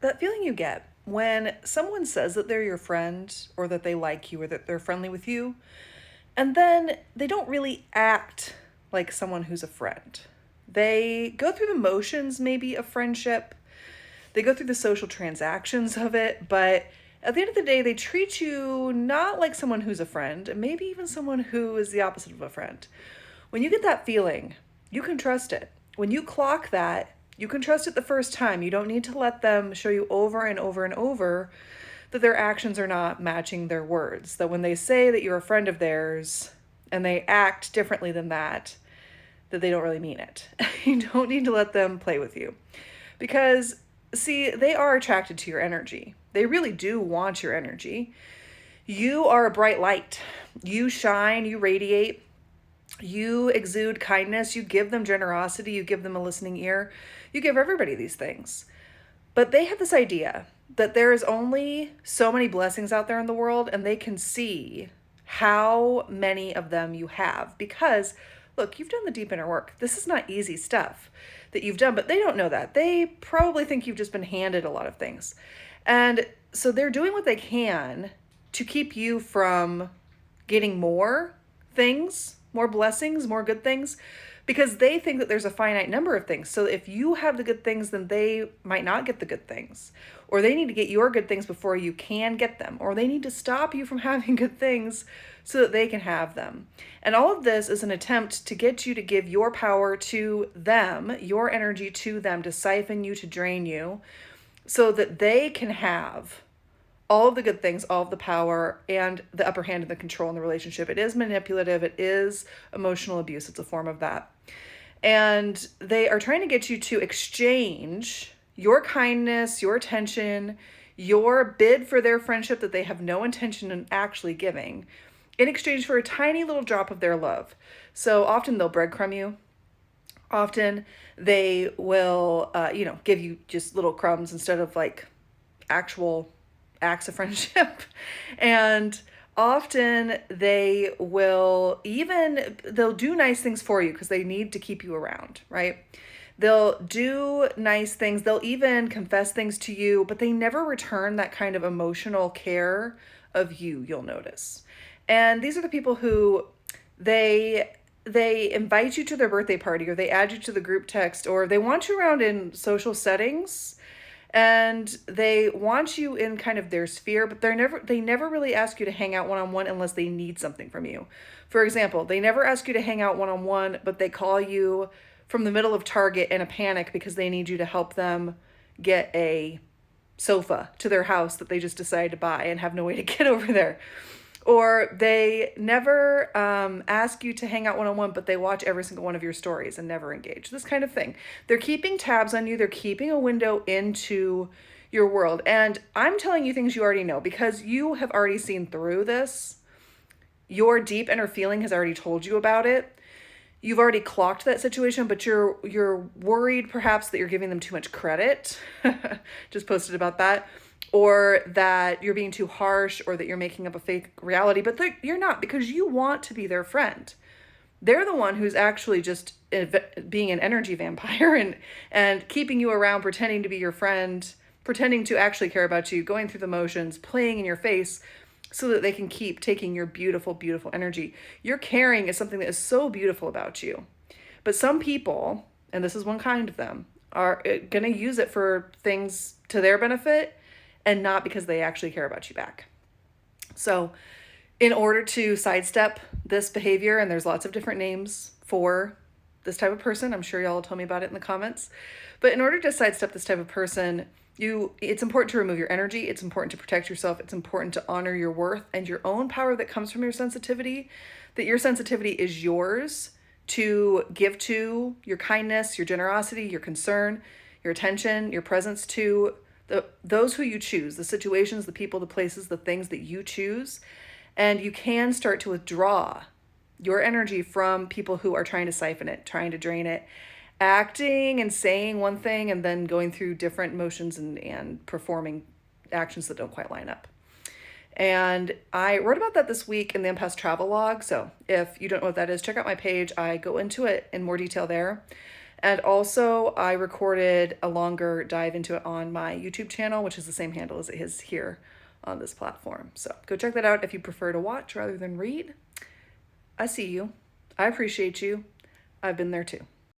that feeling you get when someone says that they're your friend or that they like you or that they're friendly with you, and then they don't really act like someone who's a friend. They go through the motions, maybe, of friendship. They go through the social transactions of it, but at the end of the day, they treat you not like someone who's a friend, and maybe even someone who is the opposite of a friend. When you get that feeling, you can trust it. When you clock that, you can trust it the first time. You don't need to let them show you over and over and over that their actions are not matching their words. That when they say that you're a friend of theirs and they act differently than that they don't really mean it. You don't need to let them play with you. Because, see, they are attracted to your energy. They really do want your energy. You are a bright light. You shine, you radiate, you exude kindness, you give them generosity, you give them a listening ear, you give everybody these things. But they have this idea that there is only so many blessings out there in the world, and they can see how many of them you have because, look, you've done the deep inner work. This is not easy stuff that you've done, but they don't know that. They probably think you've just been handed a lot of things. And so they're doing what they can to keep you from getting more things, more blessings, more good things, because they think that there's a finite number of things. So if you have the good things, then they might not get the good things. Or they need to get your good things before you can get them. Or they need to stop you from having good things so that they can have them. And all of this is an attempt to get you to give your power to them, your energy to them, to siphon you, to drain you, so that they can have all of the good things, all of the power, and the upper hand and the control in the relationship. It is manipulative. It is emotional abuse. It's a form of that. And they are trying to get you to exchange your kindness, your attention, your bid for their friendship that they have no intention in actually giving, in exchange for a tiny little drop of their love. So often they'll breadcrumb you. Often they will, give you just little crumbs instead of like actual acts of friendship. And often they'll do nice things for you because they need to keep you around, right? They'll do nice things. They'll even confess things to you, but they never return that kind of emotional care of you, you'll notice. And these are the people who they invite you to their birthday party, or they add you to the group text, or they want you around in social settings, and they want you in kind of their sphere, but they never really ask you to hang out one-on-one unless they need something from you. For example, they never ask you to hang out one-on-one, but they call you from the middle of Target in a panic because they need you to help them get a sofa to their house that they just decided to buy and have no way to get over there. Or they never ask you to hang out one-on-one, but they watch every single one of your stories and never engage. This kind of thing. They're keeping tabs on you. They're keeping a window into your world. And I'm telling you things you already know because you have already seen through this. Your deep inner feeling has already told you about it. You've already clocked that situation, but you're worried perhaps that you're giving them too much credit. Just posted about that. Or that you're being too harsh, or that you're making up a fake reality, but you're not, because you want to be their friend. They're the one who's actually just being an energy vampire and keeping you around, pretending to be your friend, pretending to actually care about you, going through the motions, playing in your face so that they can keep taking your beautiful, beautiful energy. Your caring is something that is so beautiful about you. But some people, and this is one kind of them, are going to use it for things to their benefit and not because they actually care about you back. So in order to sidestep this behavior, and there's lots of different names for this type of person, I'm sure y'all will tell me about it in the comments, but in order to sidestep this type of person, it's important to remove your energy. It's important to protect yourself. It's important to honor your worth and your own power that comes from your sensitivity, that your sensitivity is yours to give to, your kindness, your generosity, your concern, your attention, your presence to those who you choose, the situations, the people, the places, the things that you choose. And you can start to withdraw your energy from people who are trying to siphon it, trying to drain it, acting and saying one thing and then going through different motions and performing actions that don't quite line up. And I wrote about that this week in the Empath Travel Log. So if you don't know what that is, check out my page. I go into it in more detail there. And also, I recorded a longer dive into it on my YouTube channel, which is the same handle as it is here on this platform. So go check that out if you prefer to watch rather than read. I see you. I appreciate you. I've been there too.